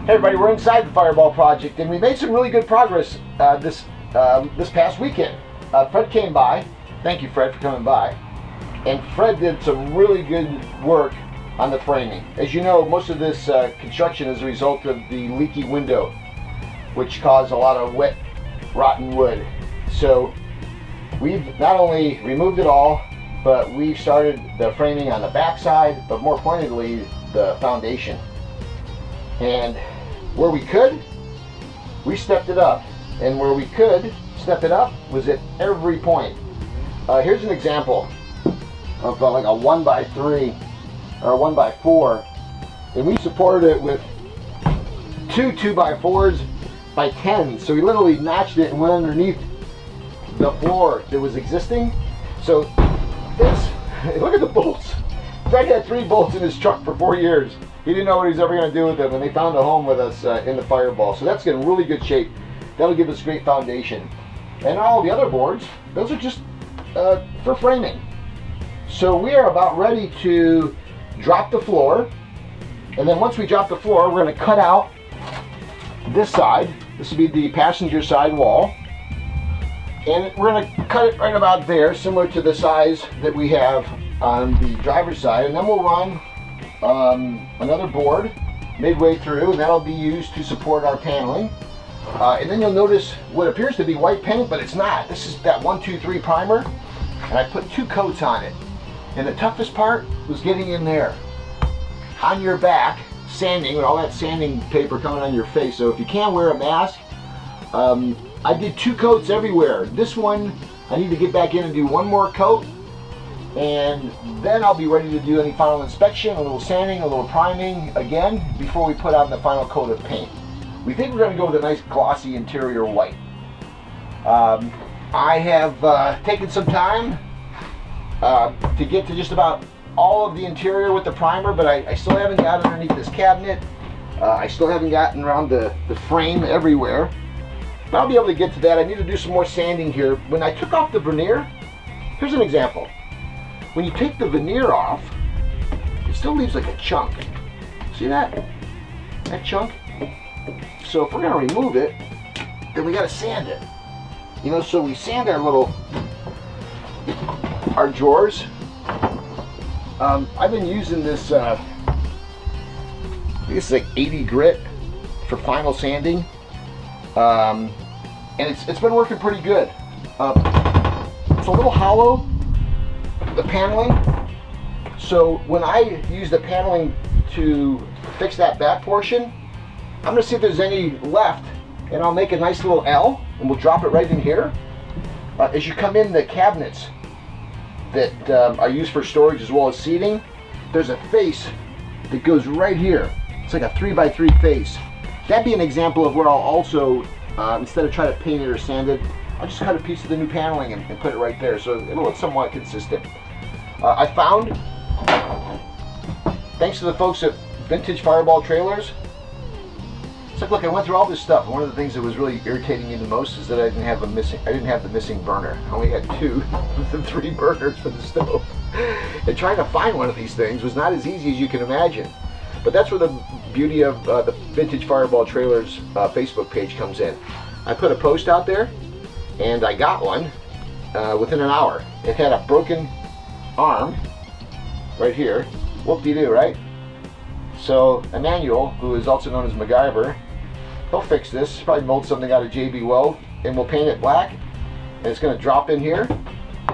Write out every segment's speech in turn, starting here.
Hey everybody, we're inside the Fireball project and we made some really good progress this past weekend. Fred came by. Thank you, Fred, for coming by. And Fred did some really good work on the framing. As you know, most of this construction is a result of the leaky window, which caused a lot of wet, rotten wood. So we've not only removed it all, but we've started the framing on the back side, but more pointedly, the foundation. And where we could, we stepped it up. And where we could step it up was at every point. Here's an example of like a 1x3 or a 1x4. And we supported it with two 2x4s by 10. So we literally notched it and went underneath the floor that was existing. So this, look at the bolts. Fred had 3 bolts in his truck for 4 years. He didn't know what he was ever going to do with them, and they found a home with us in the Fireball. So that's in really good shape. That'll give us great foundation. And all the other boards, those are just for framing. So we are about ready to drop the floor. And then once we drop the floor, we're going to cut out this side. This will be the passenger side wall. And we're going to cut it right about there, similar to the size that we have on the driver's side. And then we'll run another board midway through, and that'll be used to support our paneling. And then you'll notice what appears to be white paint, but it's not. This is that 1-2-3 primer, and I put 2 coats on it. And the toughest part was getting in there on your back, sanding, with all that sanding paper coming on your face. So if you can't wear a mask, I did 2 coats everywhere. This one, I need to get back in and do 1 more coat, and then I'll be ready to do any final inspection, a little sanding, a little priming again before we put on the final coat of paint. We think we're going to go with a nice glossy interior white. I have taken some time to get to just about all of the interior with the primer, but I still haven't got underneath this cabinet. I still haven't gotten around the frame everywhere. But I'll be able to get to that. I need to do some more sanding here. When I took off the veneer, here's an example. When you take the veneer off, it still leaves like a chunk. See that? That chunk? So if we're going to remove it, then we got to sand it. You know, so we sand our drawers. I've been using this, I think it's like 80 grit for final sanding. And it's been working pretty good. It's a little hollow, the paneling. So when I use the paneling to fix that back portion, I'm going to see if there's any left, and I'll make a nice little L, and we'll drop it right in here. As you come in the cabinets that are used for storage as well as seating, there's a face that goes right here. It's like a 3x3 face. That'd be an example of where I'll also, instead of trying to paint it or sand it, I'll just cut a piece of the new paneling and put it right there, so it'll look somewhat consistent. I found, thanks to the folks at Vintage Fireball Trailers, it's like, look, I went through all this stuff. One of the things that was really irritating me the most is that I didn't have the missing burner. I only had 2 of the 3 burners for the stove. And trying to find one of these things was not as easy as you can imagine. But that's where the beauty of the Vintage Fireball Trailers Facebook page comes in. I put a post out there, and I got one within an hour. It had a broken arm right here. Whoop-de-doo, right? So Emmanuel, who is also known as MacGyver, he'll fix this. Probably mold something out of JB Weld, and we'll paint it black. And it's going to drop in here,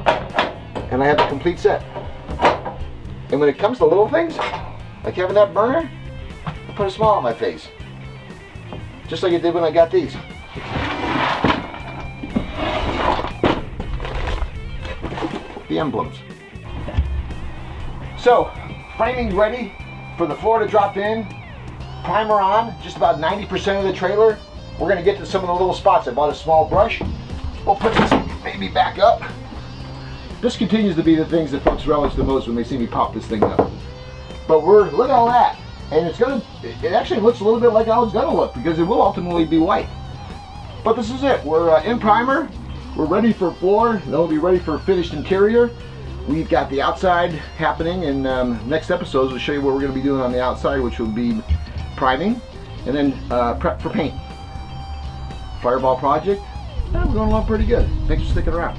and I have the complete set. And when it comes to little things, like having that burner, I put a smile on my face. Just like it did when I got these. The emblems. So, framing ready for the floor to drop in. Primer on, just about 90% of the trailer. We're going to get to some of the little spots. I bought a small brush. We'll put this maybe back up. This continues to be the things that folks relish the most when they see me pop this thing up. But look at all that. And it actually looks a little bit like how it's going to look, because it will ultimately be white. But this is it. We're in primer. We're ready for floor. Then we'll be ready for finished interior. We've got the outside happening, and next episodes we'll show you what we're going to be doing on the outside, which will be priming. and then prep for paint. Fireball project, we're going along pretty good. Thanks for sticking around.